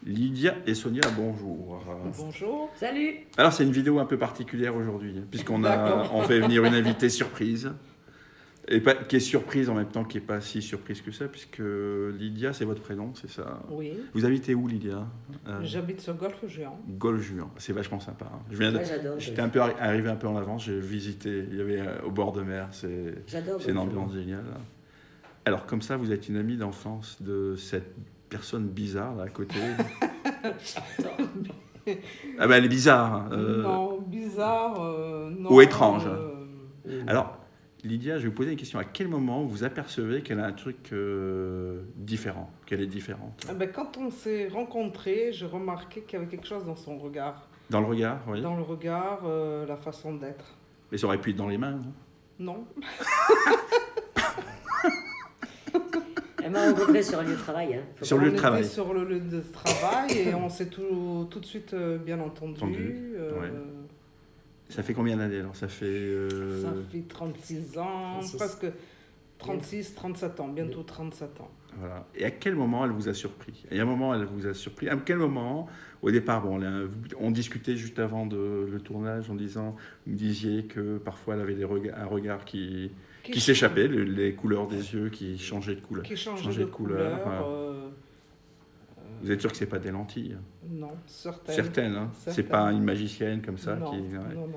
Lydia et Sonia, bonjour. Bonjour. Salut. Alors c'est une vidéo un peu particulière aujourd'hui, puisqu'on D'accord. fait venir une invitée surprise, et qui est surprise en même temps, qui n'est pas si surprise que ça, puisque Lydia, c'est votre prénom, c'est ça? Oui. Vous habitez où, Lydia? J'habite sur Golfe-Juan. Golfe-Juan, c'est vachement sympa. Hein. J'adore. J'étais arrivé un peu en avance, j'ai visité, il y avait au bord de mer, c'est une ambiance géniale. Alors comme ça, vous êtes une amie d'enfance de cette personne bizarre là à côté. Ah ben elle est bizarre. Hein. Non, bizarre. Non, ou étrange. Alors, Lydia, je vais vous poser une question. À quel moment vous apercevez qu'elle a un truc différent, qu'elle est différente? Quand on s'est rencontrés, j'ai remarqué qu'il y avait quelque chose dans son regard. Dans le regard, oui. Dans le regard, la façon d'être. Mais ça aurait pu être dans les mains, non? Non. Elle m'a rencontré sur un lieu de travail. Hein. Sur le lieu de travail. On était sur le lieu de travail et on s'est tout de suite bien entendu. Ouais. Ça fait combien d'années alors? Ça fait 36 ans, presque 36, 37 ans, bientôt 37 ans. Voilà. Et à quel moment elle vous a surpris? Et à un moment, elle vous a surpris. À quel moment, au départ, bon, on discutait juste avant le tournage en disant, vous me disiez que parfois elle avait un regard qui s'échappait, les couleurs des yeux qui changeaient de couleur. Qui changeaient de couleur. Voilà. Vous êtes sûr que c'est pas des lentilles? Non, certaines. Certaines, hein. C'est pas une magicienne comme ça non, qui. Ouais. Non.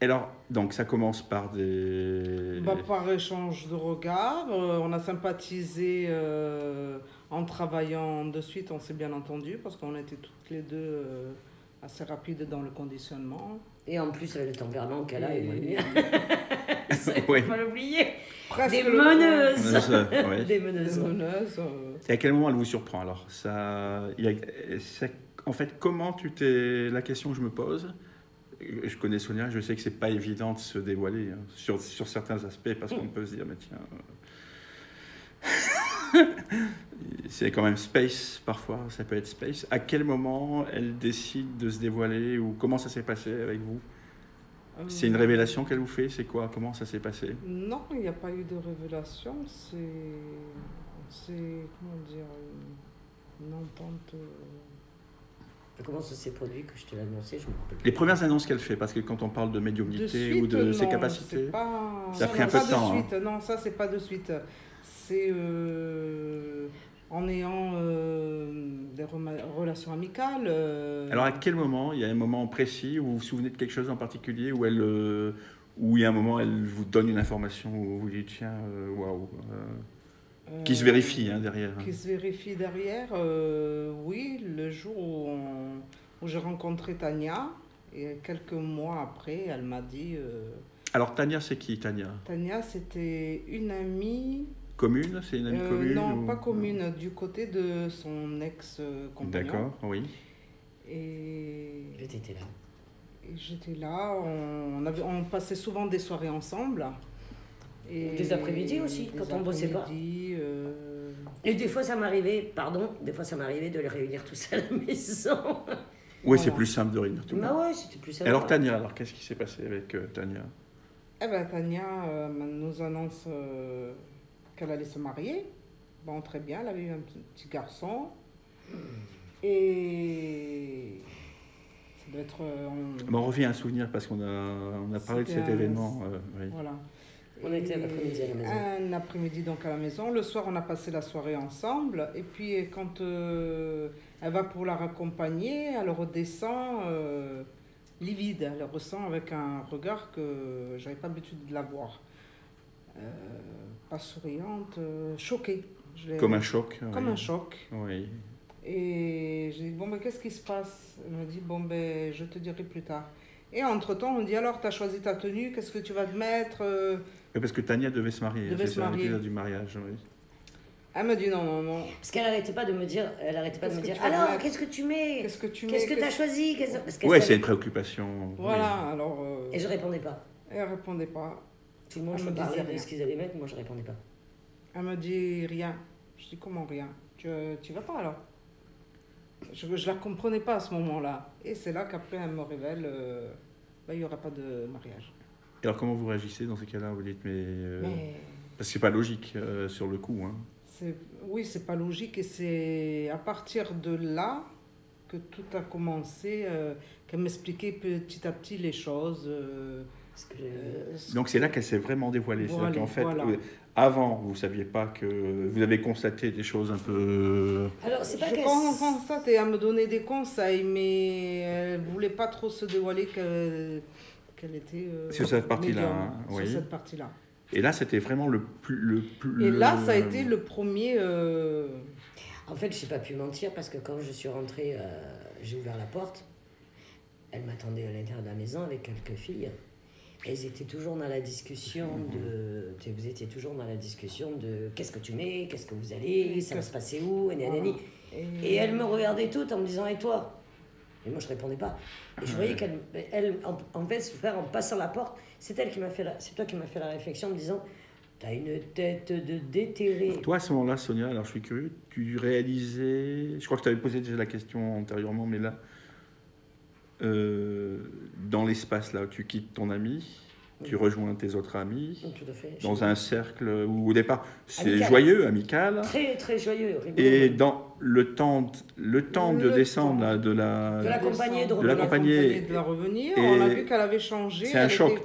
Alors, donc ça commence par des. Par échange de regards. On a sympathisé en travaillant de suite, on s'est bien entendu, parce qu'on était toutes les deux assez rapides dans le conditionnement. Et en plus, avec le tempérament qu'elle a, Et... Oui. faut pas l'oublier. Presque Des meneuses. Ouais. Des meneuses. Et à quel moment elle vous surprend alors en fait, comment la question que je me pose, je connais Sonia, je sais que c'est pas évident de se dévoiler hein, sur certains aspects, parce qu'on peut se dire, mais tiens... c'est quand même space, parfois, ça peut être space. À quel moment elle décide de se dévoiler, ou comment ça s'est passé avec vous? C'est une révélation qu'elle vous fait? C'est quoi? Comment ça s'est passé? Non, il n'y a pas eu de révélation. C'est comment dire, une entente. Comment ça s'est produit que je te l'ai annoncé? Je me rappelle. Les premières annonces qu'elle fait, parce que quand on parle de médiumnité ou de ses capacités, ça a pris un peu de temps. Suite. Hein. Non, ça c'est pas de suite. C'est en ayant des relations amicales. Alors à quel moment? Il y a un moment précis où vous vous souvenez de quelque chose en particulier, où il y a un moment elle vous donne une information où vous dites tiens, waouh, qui se vérifie hein, derrière. Qui se vérifie derrière, oui, le jour où j'ai rencontré Tania, et quelques mois après, elle m'a dit... Alors Tania, c'est qui Tania? Tania, c'était une amie... Commune? C'est une amie commune? Non, pas commune, du côté de son ex-compagnon. D'accord, oui. Et J'étais là. j'étais là, on passait souvent des soirées ensemble. Et des après-midi aussi, quand on bossait pas. Et des fois, ça m'arrivait, de les réunir tous à la maison. Oui, c'est plus simple de réunir tout le monde. Bah ouais, c'était plus simple. Alors Tania, qu'est-ce qui s'est passé avec Tania? Tania nous annonce qu'elle allait se marier. Bon, très bien, elle avait eu un petit garçon. Et ça doit être... On revient à un souvenir parce qu'on a parlé de cet événement. Oui. Voilà. On était l'après-midi à la maison. Un après-midi donc à la maison. Le soir, on a passé la soirée ensemble. Et puis, quand elle va pour la raccompagner, elle redescend livide. Elle ressent avec un regard que j'avais pas l'habitude de la voir. Pas souriante, choquée. Comme un choc. Comme oui. un choc. Oui. Et j'ai dit, qu'est-ce qui se passe? Elle m'a dit, je te dirai plus tard. Et entre-temps, on me dit, alors, tu as choisi ta tenue, qu'est-ce que tu vas te mettre? Parce que Tania devait se marier. Devait se marier. Du mariage, oui. Elle me dit, non. Parce qu'elle n'arrêtait pas de me dire, alors, qu'est-ce que tu mets? Qu'est-ce que tu Qu'est-ce que tu as choisi? Oui, c'est une préoccupation. Voilà, oui. alors... Et je répondais pas. Elle répondait pas. Tout le monde me parlait de ce qu'ils allaient mettre, moi je répondais pas. Elle me dit rien. Je dis, comment rien? Tu vas pas alors? Je la comprenais pas à ce moment-là. Et c'est là qu'après elle me révèle, il n'y aura pas de mariage. Et alors comment vous réagissez dans ces cas-là? Vous dites, mais... Parce que c'est pas logique sur le coup. Hein. Oui, c'est pas logique et c'est à partir de là que tout a commencé, qu'elle m'expliquait petit à petit les choses. Donc c'est là qu'elle s'est vraiment dévoilée. Voilà, c'est-à-dire qu'en fait, voilà. Avant, vous ne saviez pas que... Vous avez constaté des choses un peu... Alors, c'est pas je constate et elle me donnait des conseils, mais elle ne voulait pas trop se dévoiler qu'elle était sur cette partie-là. médium, Hein, sur oui. cette partie-là. Et là, c'était vraiment le plus... Et là, ça a été le premier... En fait, je n'ai pas pu mentir parce que quand je suis rentrée, j'ai ouvert la porte. Elle m'attendait à l'intérieur de la maison avec quelques filles. Elles étaient toujours dans la discussion de... Vous étiez toujours dans la discussion de qu'est-ce que tu mets, qu'est-ce que vous allez, ça va se passer où, et elles me regardaient toutes en me disant et toi? Et moi je répondais pas. Et je voyais qu'elle, en fait, en passant la porte, c'est toi qui m'as fait la réflexion en me disant t'as une tête de déterré. Toi à ce moment-là, Sonia, alors je suis curieux, tu réalisais, je crois que tu avais posé déjà la question antérieurement, mais là, dans l'espace là où tu quittes ton ami, tu rejoins tes autres amis, tout à fait. dans un cercle où au départ c'est amical. joyeux, amical. Très très joyeux, rigolo. Et dans le temps de descendre là, de l'accompagner, de la revenir, et on a vu qu'elle avait changé. C'est un choc,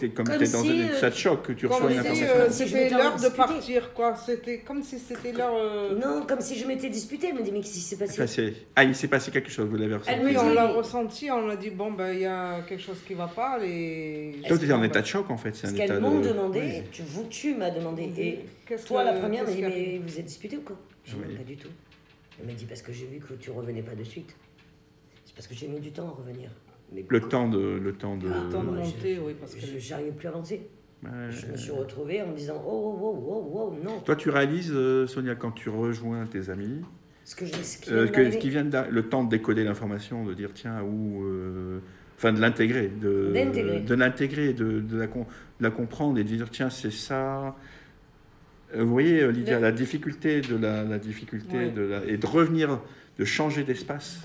ça te choque que tu reçois une information. C'était l'heure de partir, quoi. C'était comme si c'était l'heure. Non, comme si je m'étais disputée. Elle me dit mais qu'est-ce qui s'est passé? Il s'est passé quelque chose, vous l'avez ressenti. Oui, on l'a ressenti, on a dit bon ben il y a quelque chose qui va pas. Toi tu es en état de choc en fait. Parce qu'elles m'ont demandé, tu m'as demandé, et toi la première m'a dit mais vous êtes disputé ou quoi? Je dis pas du tout. Elle m'a dit parce que j'ai vu que tu revenais pas de suite. C'est parce que j'ai mis du temps à revenir. Mais le temps de monter, oui, parce que j'arrivais plus à avancer. Je me suis retrouvée en me disant oh non. Toi tu réalises, Sonia, quand tu rejoins tes amis, qui vient le temps de décoder l'information, de dire tiens enfin de l'intégrer, de l'intégrer, de la comprendre et de dire tiens c'est ça. Vous voyez Lydia, la difficulté et de revenir, de changer d'espace.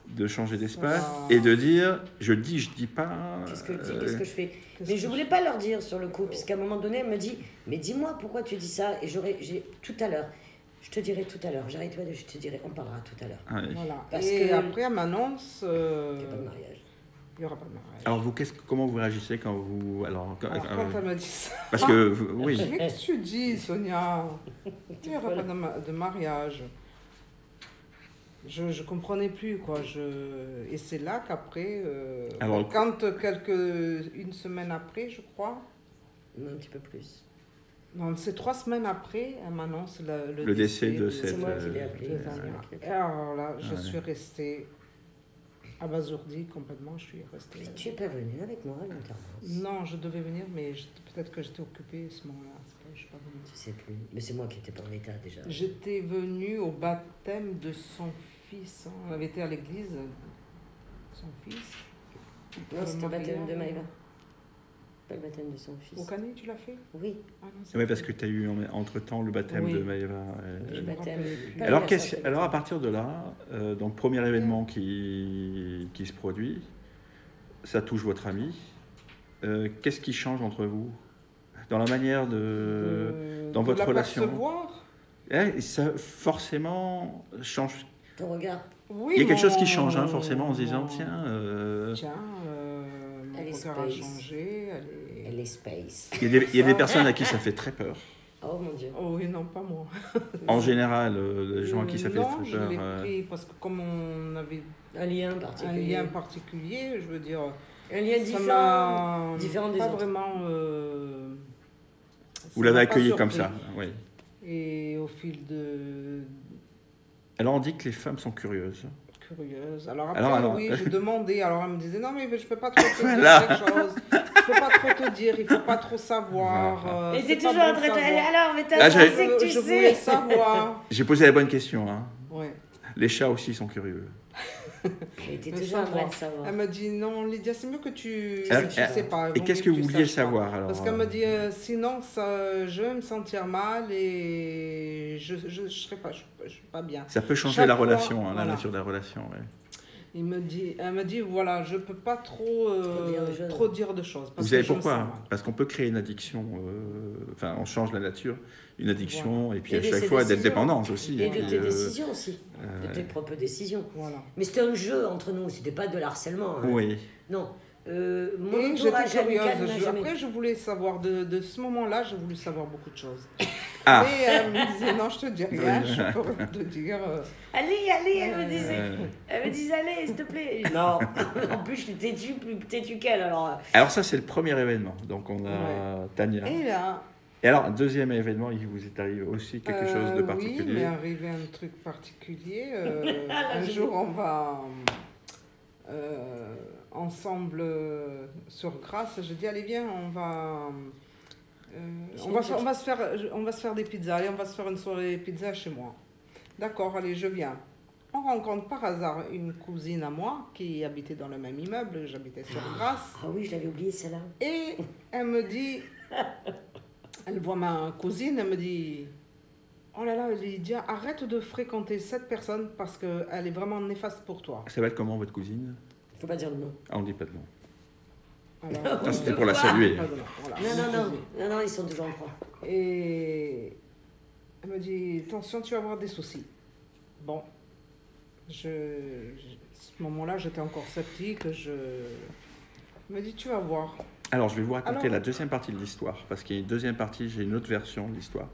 De changer d'espace et de dire je dis pas. Qu'est-ce que je fais? Mais je voulais pas leur dire sur le coup, puisqu'à un moment donné elle me dit mais dis-moi pourquoi tu dis ça, et j'ai tout à l'heure. Je te dirai tout à l'heure, j'arrête, je te dirai, on parlera tout à l'heure. Ah oui. Voilà. Et après elle m'annonce il n'y a pas de mariage. Il n'y aura pas de mariage. Alors comment vous réagissez quand vous... quand elle m'a dit ça... Parce que, oui. Mais qu'est-ce que tu dis, Sonia? Il n'y aura pas de mariage. Je ne comprenais plus, quoi. Et c'est là qu'après... une semaine après, je crois... Non, un petit peu plus. Non, c'est 3 semaines après, elle m'annonce le décès de cette... C'est moi qui l'ai appelé. Et alors là, je suis restée... abasourdie complètement, je suis restée... Mais tu n'es pas venue avec moi à l'alternance? Non, je devais venir, mais peut-être que j'étais occupée à ce moment-là. Je ne sais pas venue. Je ne sais plus, mais c'est moi qui n'étais pas en état déjà. J'étais venue au baptême de son fils. On avait été à l'église, son fils. Non, c'était le baptême de Maëva. Pas le baptême de son fils. Au Canet, tu l'as fait? Oui. Oui, parce que tu as eu entre-temps le baptême de Maëva. Alors à partir de là, donc premier événement qui se produit, ça touche votre ami. Qu'est-ce qui change entre vous dans la manière dans votre relation? Ça forcément change. Ton regard. Oui, il y a quelque chose qui change, forcément, en se disant tiens, mon regard a changé. Elle est space. Il y a des personnes à qui ça fait très peur. Oh mon Dieu. Oh oui, non, pas moi. En général, les gens à qui ça fait très peur. Non, je l'ai pris parce que comme on avait un lien particulier, je veux dire... Un lien différent des pas autres. Vraiment... vous l'avez accueilli comme ça, oui. Et au fil de... Alors on dit que les femmes sont curieuses. Alors après, oui, j'ai demandé. Alors elle me disait non mais je peux pas trop te dire quelque chose. Je peux pas trop te dire. Il faut pas trop savoir. Et c'est toujours en train de... Alors mais t'as pensé que tu sais. Je voulais savoir. J'ai posé la bonne question. Ouais. Les chats aussi sont curieux. Elle était toujours en train de savoir. Elle m'a dit non Lydia, c'est mieux que tu sais pas. Et qu'est-ce que vous vouliez savoir alors? Parce qu'elle m'a dit sinon je vais me sentir mal et je serai pas bien. Ça peut changer la relation, la nature de la relation. Ouais. Elle me dit, voilà, je peux pas trop dire de choses. Vous savez pourquoi? Parce qu'on peut créer une addiction, enfin, on change la nature, une addiction, et puis à chaque fois d'être dépendante aussi. Et de tes décisions aussi, de tes propres décisions. Voilà. Mais c'était un jeu entre nous, c'était pas de l'harcèlement. Hein. Oui. Non. Mon entourage amical n'a jamais... Après, je voulais savoir, de ce moment-là, j'ai voulu savoir beaucoup de choses. Ah. Et elle me disait, non, je te dis rien, je peux te dire... Allez, elle me disait. Elle me disait, allez, s'il te plaît. Non, en plus, je suis têtue, plus têtue qu'elle. Alors ça, c'est le premier événement. Donc, on a Tania. Et là... Et alors, un deuxième événement, il vous est arrivé aussi quelque chose de particulier? Oui, il m'est arrivé un truc particulier. Un jour, on va... ensemble sur Grasse, je dis allez viens, on va se faire des pizzas, allez on va se faire une soirée pizza chez moi. D'accord, allez je viens. On rencontre par hasard une cousine à moi qui habitait dans le même immeuble, j'habitais sur Grasse. Ah oui, je l'avais oublié celle-là. Et elle me dit, elle voit ma cousine, elle me dit oh là là Lydia, arrête de fréquenter cette personne parce qu'elle est vraiment néfaste pour toi. Elle s'appelle comment votre cousine? Il ne faut pas dire le nom. Ah, on ne dit pas de nom. Alors, c'était pour la saluer. Voilà. Non, ils sont toujours en froid. Et elle me dit, attention, tu vas avoir des soucis. Bon, à ce moment-là, j'étais encore sceptique. Elle me dit, tu vas voir. Alors, je vais vous raconter la deuxième partie de l'histoire, parce qu'il y a une deuxième partie, j'ai une autre version de l'histoire.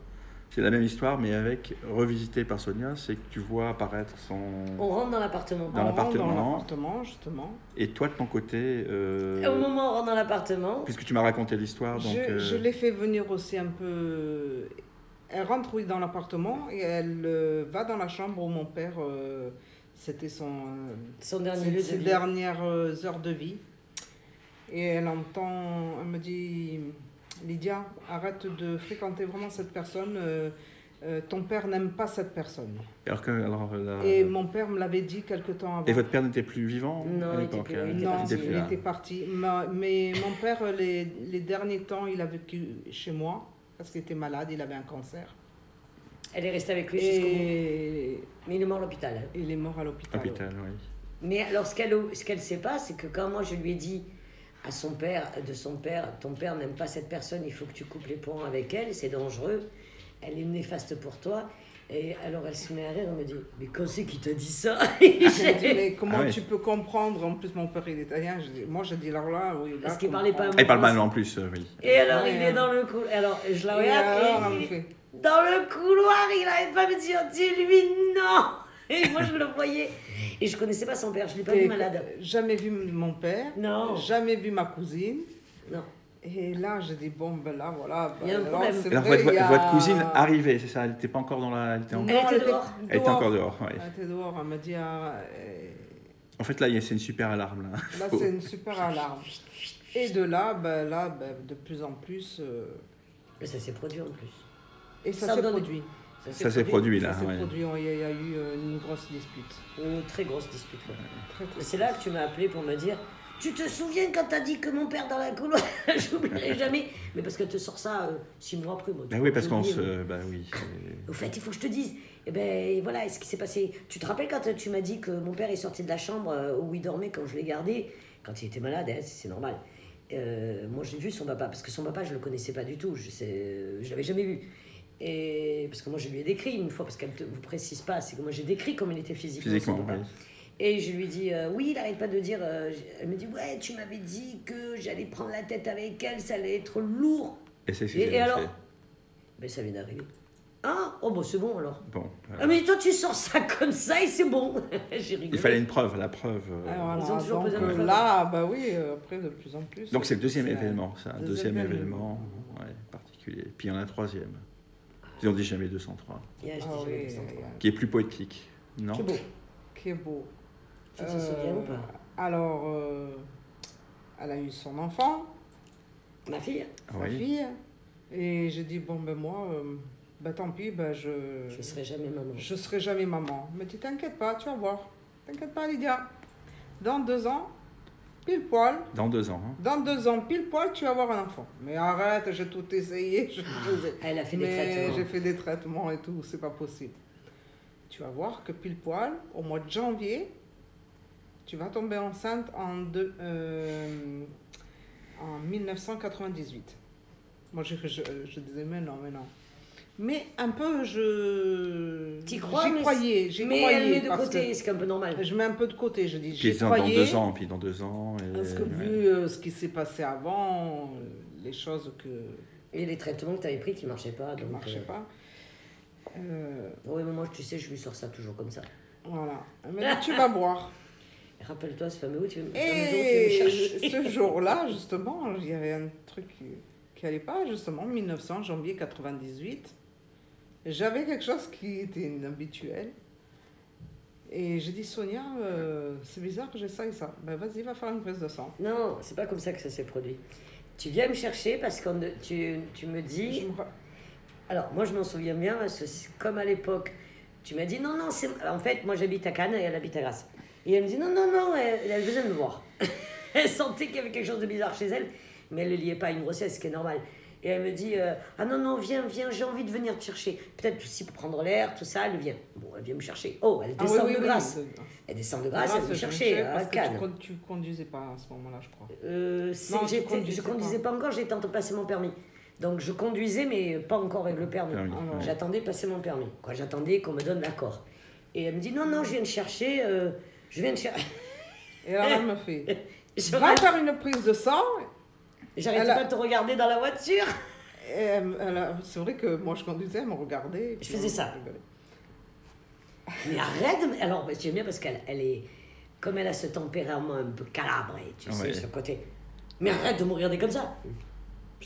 C'est la même histoire, mais avec revisité par Sonia, c'est que tu vois apparaître son... On rentre dans l'appartement. Dans l'appartement, justement. Et toi, de ton côté... Au moment où on rentre dans l'appartement... Puisque tu m'as raconté l'histoire, donc... Je l'ai fait venir aussi un peu... Elle rentre, oui, dans l'appartement, et elle va dans la chambre où mon père... c'était son dernier lieu de ses vie. Dernières heures de vie. Et elle entend... Elle me dit... Lydia, arrête de fréquenter vraiment cette personne. Ton père n'aime pas cette personne. Et mon père me l'avait dit quelque temps avant. Et votre père n'était plus vivant? Non, il était parti. Mais mon père, les derniers temps, il a vécu chez moi parce qu'il était malade, il avait un cancer. Elle est restée avec lui jusqu'au bout. Mais il est mort à l'hôpital. Hein. Il est mort à l'hôpital. Oui. Mais alors, ce qu'elle sait pas, c'est que quand moi je lui ai dit à son père, ton père n'aime pas cette personne, il faut que tu coupes les ponts avec elle, c'est dangereux, elle est néfaste pour toi. Et alors elle se met à rire, elle me dit, mais quand c'est qui t'a dit ça? Je dis, mais comment tu peux comprendre? En plus, mon père est italien. Moi, je dis, alors là, oui. Parce qu'il parlait pas. Il parle mal en plus, oui. Et alors, il est dans le couloir. Alors, je la regarde. Dans le couloir, il n'arrête pas de me dire, dis-lui non. Et moi, je le voyais. Et je connaissais pas son père, je l'ai pas vu malade. Jamais vu mon père. Non. Jamais vu ma cousine. Non. Et là, j'ai dit, bon, ben là, voilà. Il y a un problème. Alors, votre cousine arrivait, c'est ça? Elle n'était pas encore dans la... Elle était dehors. Elle était encore dehors, oui. Elle était dehors, elle m'a dit... En fait, là, c'est une super alarme. Là, c'est une super alarme. Et de là, de plus en plus... Et ça s'est produit en plus. Et ça s'est produit. Ça s'est produit, là. Ça s'est produit, il y a eu une grosse dispute. Une très grosse dispute, ouais. Très c'est là que tu m'as appelé pour me dire... Tu te souviens quand t'as dit que mon père dans la couloir, j'oublierai jamais. Mais parce qu'elle te sort ça 6 mois après. Moi, oui, parce qu'on se... oui. Au fait, il faut que je te dise. Eh ben voilà, ce qui s'est passé. Tu te rappelles quand tu m'as dit que mon père est sorti de la chambre où il dormait quand je l'ai gardé, quand il était malade, hein, c'est normal. Moi, j'ai vu son papa, parce que son papa, je le connaissais pas du tout. Je l'avais jamais vu. Et parce que moi, je lui ai décrit une fois, parce qu'elle ne vous précise pas, c'est que moi, j'ai décrit comment il était physiquement son papa. Oui. Et je lui dis, oui, il n'arrête pas de dire, elle me dit, ouais, tu m'avais dit que j'allais prendre la tête avec elle, ça allait être lourd. Et alors ben, ça vient d'arriver. Ah, oh, bon, c'est bon alors. Bon. Ah, mais toi, tu sors ça comme ça et c'est bon. J'ai rigolé. Il fallait une preuve, la preuve. Alors, ils ont toujours besoin de preuve. Là, bah oui, après, de plus en plus. Donc, c'est le deuxième événement, ça. Un deuxième événement particulier. Puis, il y en a un troisième. Ils ont dit jamais 203. Qui est plus poétique, non? Qui est beau. Qui est beau. Tu te souviens ou pas? Alors, elle a eu son enfant. Ma fille. Sa fille. Et j'ai dit, bon, ben moi, tant pis, je serai jamais maman. Je serai jamais maman. Mais tu t'inquiètes pas, tu vas voir. T'inquiète pas, Lydia. Dans 2 ans, pile poil. Dans 2 ans. Hein. Dans 2 ans, pile poil, tu vas avoir un enfant. Mais arrête, j'ai tout essayé. Elle a fait des traitements. J'ai fait des traitements et tout, c'est pas possible. Tu vas voir que pile poil, au mois de janvier, tu vas tomber enceinte en 1998. Moi, je disais, mais non. Mais un peu, T'y crois, j'y croyais. Mais elle met de côté, c'est un peu normal. Je mets un peu de côté, je dis, Puis j'y croyais. dans 2 ans. Parce que vu ce qui s'est passé avant, les choses Et les traitements que tu avais pris qui ne marchaient pas. qui ne marchaient pas. Oui, mais moi, tu sais, je lui sors ça toujours comme ça. Voilà. Elle m'a dit, tu vas voir. Rappelle-toi ce fameux jour, tu veux me Et chercher. ce jour-là, justement, il y avait un truc qui n'allait pas. Justement, 1900, janvier 98. J'avais quelque chose qui était inhabituel. Et j'ai dit, Sonia, c'est bizarre que j'ai ça et ça. Ben vas-y, va faire une prise de sang. Non, c'est pas comme ça que ça s'est produit. Tu viens me chercher parce que tu me dis... Alors, moi, je m'en souviens bien, parce que comme à l'époque, tu m'as dit, non, c'est... En fait, moi, j'habite à Cannes et elle habite à Grasse. Et elle me dit, non, elle besoin de me voir. Elle sentait qu'il y avait quelque chose de bizarre chez elle, mais elle ne le liait pas à une grossesse, ce qui est normal. Et elle me dit, ah non, viens, j'ai envie de venir te chercher. Peut-être aussi pour prendre l'air, tout ça, elle vient. Bon, elle vient me chercher. Oh, elle descend de Grasse. Elle descend de Grasse, elle vient me chercher à Cannes. Tu conduisais pas à ce moment-là, je crois. Je conduisais pas encore, j'étais en train de passer mon permis. Donc je conduisais, mais pas encore avec le permis. J'attendais de passer mon permis. J'attendais qu'on me donne l'accord. Et elle me dit, non, je viens de chercher, Et alors elle me fait, va faire une prise de sang. J'arrêtais pas de te regarder dans la voiture. C'est vrai que moi je conduisais, elle me regardait. Je faisais ça. Mais arrête, alors tu aimes bien parce qu'elle est, comme elle a ce tempérament un peu calabre, tu sais, ce côté. Mais arrête de me regarder comme ça.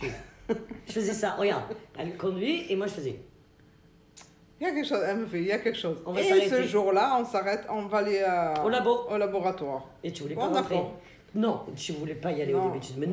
Je faisais ça, regarde, elle conduit et moi je faisais. Il y a quelque chose, elle me fait, il y a quelque chose. On va et s'arrêter. Ce jour-là, on s'arrête, on va aller au laboratoire. Et tu voulais pas rentrer? Non, tu voulais pas y aller au début, tu te dis, mais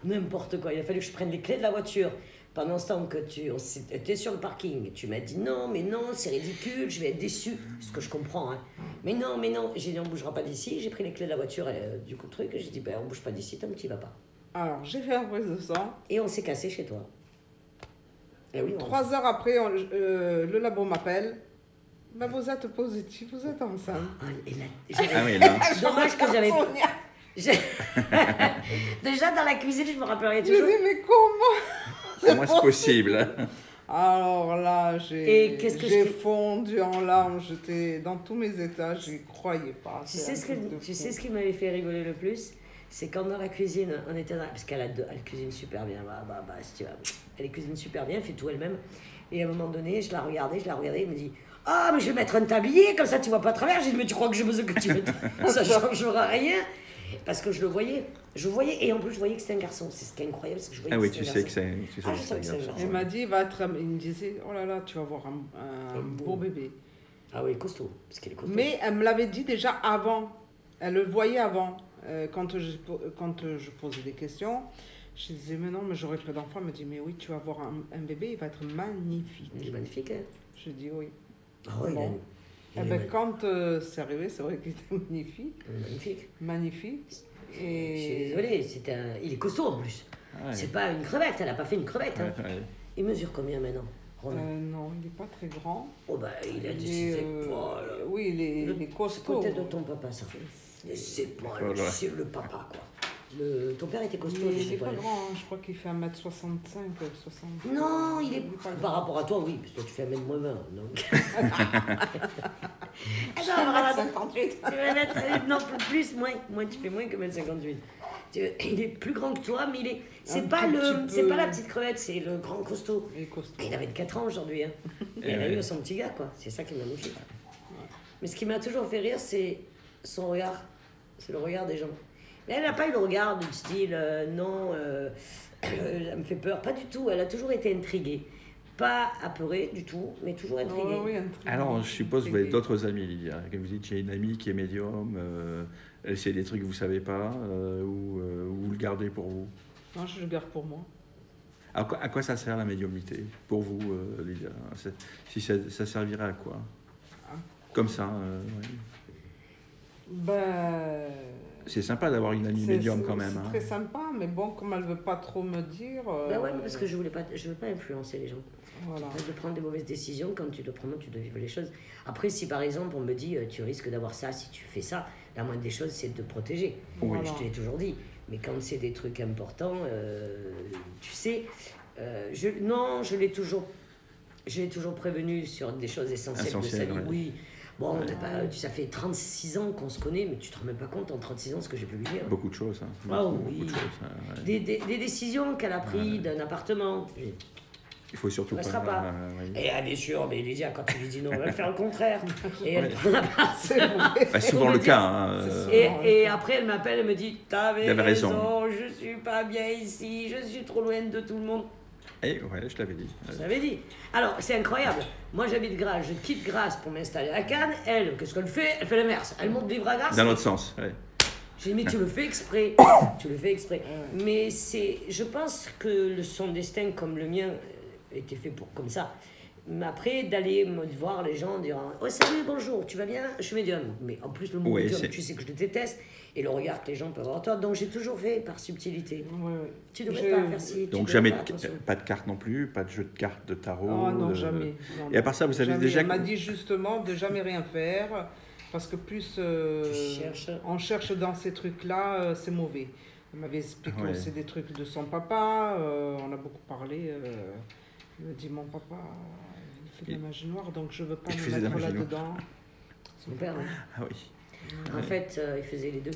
n'importe quoi. Il a fallu que je prenne les clés de la voiture. Pendant ce temps que on était sur le parking, tu m'as dit non, c'est ridicule, je vais être déçue. Ce que je comprends, hein. Mais non, j'ai dit on bougera pas d'ici. J'ai pris les clés de la voiture du coup truc et j'ai dit ben on bouge pas d'ici tant que tu vas pas. Alors j'ai fait la prise de sang. Et on s'est cassé chez toi. Et oui, 3 heures après, le labo m'appelle. Ben, vous êtes positif, vous êtes enceinte. Oui, là. Dommage que j'avais. Déjà dans la cuisine, je me rappellerai toujours. Je dis mais comment? Comment c'est possible? Alors là, j'ai fondu en larmes, j'étais dans tous mes états, j'y croyais pas. Tu sais ce qui m'avait fait rigoler le plus? C'est quand dans la cuisine, on était dans... Parce qu'elle cuisine super bien, si tu vas. Elle cuisine super bien, elle fait tout elle-même. Et à un moment donné, je la regardais, elle me dit « Ah, mais je vais mettre un tablier, comme ça tu vois pas à travers. » J'ai dit « Mais tu crois que j'ai besoin que tu mettes... Ça changera rien. » Parce que je le voyais. Et en plus, je voyais que c'était un garçon. C'est ce qui est incroyable, c'est que je voyais que c'était un garçon. Je savais que c'est un garçon. Elle m'a dit, il me disait, oh là là, tu vas voir un beau bébé. Ah oui, costaud. Parce qu'il est costaud. Mais elle me l'avait dit déjà avant. Elle le voyait avant. Quand je posais des questions, je disais, mais non, mais j'aurai pas d'enfant. Elle me dit, mais oui, tu vas voir un bébé, il va être magnifique. Il est magnifique, hein? Je dis oui. Ah oui, bon. Quand c'est arrivé, c'est vrai qu'il était magnifique. Magnifique. Et... Je suis désolée, il est costaud en plus. Ouais. C'est pas une crevette, elle a pas fait une crevette. Hein. Ouais. Il mesure combien maintenant, non, il n'est pas très grand. Oh bah, il a des épaules. Oui, il est costaud. C'est peut-être de ton papa, ça. Les épaules, c'est le papa, quoi. Ton père était costaud. Il n'est pas grand, hein. Je crois qu'il fait 1m65, 60. Non, il est pas par rapport à toi, oui, parce que toi tu fais 1m moins 20. Donc... Je fais 1m58. Non, plus, moins, tu fais moins que 1m58. Il est plus grand que toi, mais c'est pas la petite crevette, c'est le grand costaud. Il avait 4 ans aujourd'hui. Hein. Il a eu son petit gars, quoi. C'est ça qui est magnifique. Mais ce qui m'a toujours fait rire, c'est son regard. C'est le regard des gens. Mais elle n'a pas eu le regard du style non, elle me fait peur. Pas du tout. Elle a toujours été intriguée. Pas apeurée du tout, mais toujours intriguée. Oui, alors, je suppose que vous avez d'autres amis, Lydia. Comme vous dites, j'ai une amie qui est médium. Elle sait des trucs que vous ne savez pas ou vous le gardez pour vous? Non, je le garde pour moi. À quoi ça sert la médiumnité pour vous, Lydia? Si ça servirait à quoi? Comme ça, c'est sympa d'avoir une amie médium quand même. C'est très sympa, mais bon, comme elle ne veut pas trop me dire... ouais, parce que je veux pas influencer les gens. Voilà. De prendre des mauvaises décisions quand tu dois prendre, tu dois vivre les choses. Après, si par exemple on me dit tu risques d'avoir ça si tu fais ça, la moindre des choses c'est de te protéger. Oui. Je te l'ai toujours dit. Mais quand c'est des trucs importants, tu sais, je l'ai toujours prévenu sur des choses essentielles de sa vie. Ouais. Oui. Bon, ça fait 36 ans qu'on se connaît, mais tu te rends même pas compte en 36 ans ce que j'ai pu lui dire. Beaucoup de choses. Hein. Ah Beaucoup oui. de choses, hein, ouais. Des décisions qu'elle a prises d'un appartement. Il faut surtout Ça ne passera pas. oui. Et bien sûr, mais Lydia, quand tu lui dis non, elle va faire le contraire. Et elle prend la place. Bah, souvent le cas. Hein, Et après, elle m'appelle et me dit t'avais raison. je suis pas bien ici, je suis trop loin de tout le monde. Et ouais, je l'avais dit. Je l'avais dit. Alors, c'est incroyable. Moi, j'habite Grasse, je quitte Grasse pour m'installer à Cannes. Elle, qu'est-ce qu'elle fait? Elle fait l'inverse. Elle monte vivre à Grasse. Dans l'autre sens, ouais. J'ai dit, mais tu le fais exprès. Tu le fais exprès. Mais je pense que son destin, comme le mien, était fait comme ça. Mais après, d'aller me voir les gens, dire oh salut, bonjour, tu vas bien? Je suis médium. Mais en plus, le mot médium, tu sais que je le déteste. Et le regard que les gens peuvent avoir toi. Donc j'ai toujours fait par subtilité. Tu ne devrais pas faire ci. Donc jamais pas de cartes non plus, pas de jeu de cartes de tarot. Oh non, jamais. Non, et à part ça, vous avez déjà. Elle m'a dit justement de jamais rien faire. Parce que plus on cherche dans ces trucs-là, c'est mauvais. Elle m'avait expliqué aussi des trucs de son papa. On a beaucoup parlé. Il m'a dit mon papa, il fait de la magie noire, donc je ne veux pas me mettre là-dedans. Son père, hein. Ah oui. En fait, il faisait les deux.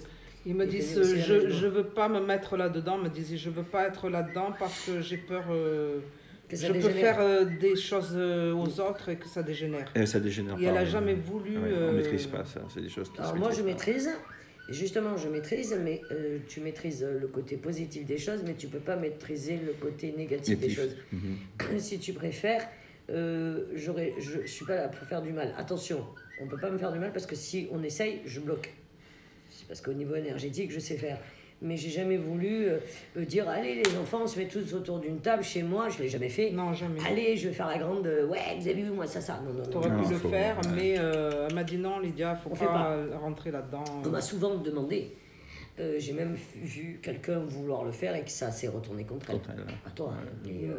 Il me dit je ne veux pas me mettre là-dedans. Il me disait je ne veux pas être là-dedans parce que j'ai peur. Je peux faire des choses aux autres et que ça dégénère. Et ça dégénère et pas. Elle n'a jamais voulu. On ne maîtrise pas ça. C'est des choses qui Alors moi, je maîtrise. Justement, je maîtrise, mais tu maîtrises le côté positif des choses, mais tu ne peux pas maîtriser le côté négatif des choses. Si tu préfères, je ne suis pas là pour faire du mal. Attention, on ne peut pas me faire du mal parce que si on essaye, je bloque. C'est parce qu'au niveau énergétique, je sais faire. Mais j'ai jamais voulu dire allez les enfants, on se met tous autour d'une table chez moi, je l'ai jamais fait. Non, jamais. Allez, je vais faire la grande ouais, vous avez vu moi ça. Non. T'aurais pu le faire, mais elle m'a dit non Lydia, faut pas rentrer là-dedans. On m'a souvent demandé. J'ai même vu quelqu'un vouloir le faire et que ça s'est retourné contre elle. Pas toi, mais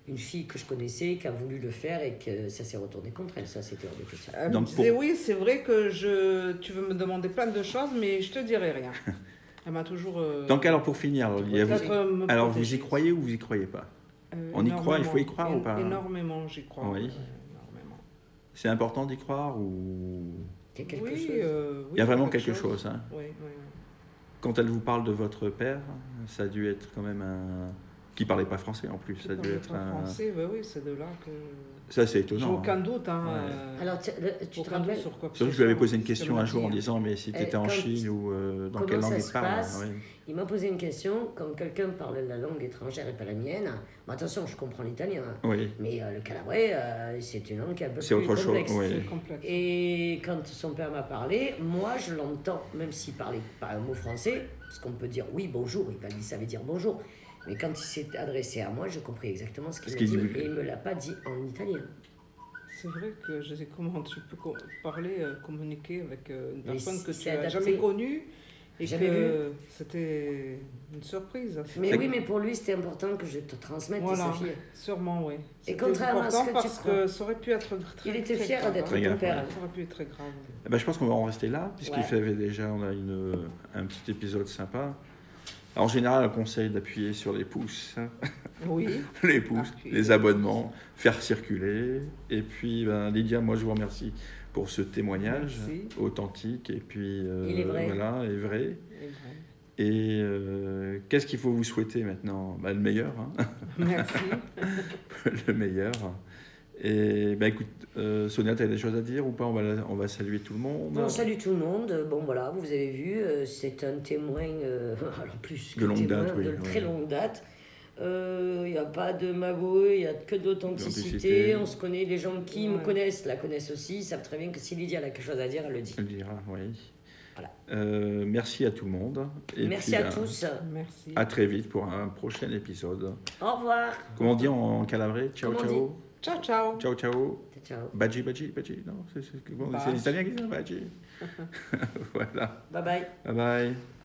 une fille que je connaissais qui a voulu le faire et que ça s'est retourné contre elle. Ça, c'était hors de question. Elle me disait oui, c'est vrai que tu veux me demander plein de choses, mais je te dirai rien. Elle m'a toujours. Donc alors pour finir, alors vous y croyez ou vous y croyez pas? On y croit, il faut y croire ou pas? Énormément, j'y crois. Oui. Énormément. C'est important d'y croire ou? Il y a quelque chose. Il y a vraiment quelque chose. Hein. Oui. Quand elle vous parle de votre père, ça a dû être quand même un. Qui parlait pas français en plus. Ça a dû être un. Français, oui, c'est de là que. Ça, c'est étonnant. J'ai aucun doute. Hein, Alors, tu te rappelles sur quoi que Surtout que je lui avais posé une question un jour en disant mais si tu étais en Chine ou dans quelle langue il parle. Il m'a posé une question, quand quelqu'un parle la langue étrangère et pas la mienne, bon, attention, je comprends l'italien, mais le calabrais, c'est une langue qui est un peu plus complexe. Et quand son père m'a parlé, moi je l'entends, même s'il parlait pas un mot français, parce qu'on peut dire oui, bonjour, il savait dire bonjour. Mais quand il s'est adressé à moi, je compris exactement ce qu'il m'a dit. Et il ne me l'a pas dit en italien. C'est vrai que je sais comment tu peux parler, communiquer avec une personne que tu n'as adapté. jamais connue. Et Jamais que c'était une surprise. Mais oui, mais pour lui, c'était important que je te transmette sa fille. Sûrement, oui. Et contrairement à ce que parce que ça aurait pu être très il était fier grave, d'être ton père. Ça aurait pu être très grave. Je pense qu'on va en rester là, puisqu'il fait déjà, on a un petit épisode sympa. En général, on conseille d'appuyer sur les pouces. Oui. Les pouces, les abonnements, faire circuler. Et puis, Lydia, moi, je vous remercie pour ce témoignage authentique et puis il est vrai. Voilà, et vrai. Et qu'est-ce qu'il faut vous souhaiter maintenant? Le meilleur. Hein. Merci. Le meilleur. Et écoute, Sonia, tu as des choses à dire ou pas? On va saluer tout le monde. On salue tout le monde. Bon voilà, vous avez vu, c'est un témoin, alors plus de longue date, très longue date. Il n'y a pas de magouille, il n'y a que de l'authenticité. On se connaît, les gens qui me connaissent la connaissent aussi. Ils savent très bien que si Lydia a quelque chose à dire, elle le dit. Elle le dira, oui. Voilà. Merci à tout le monde. Et merci puis, à tous. Merci. À très vite pour un prochain épisode. Au revoir. Comment on dit en calabrais? Ciao, ciao. Ciao, ciao. Ciao, ciao. Ciao. Baci. Non, c'est l'italien qui dit baci. Voilà. Bye bye. Bye bye.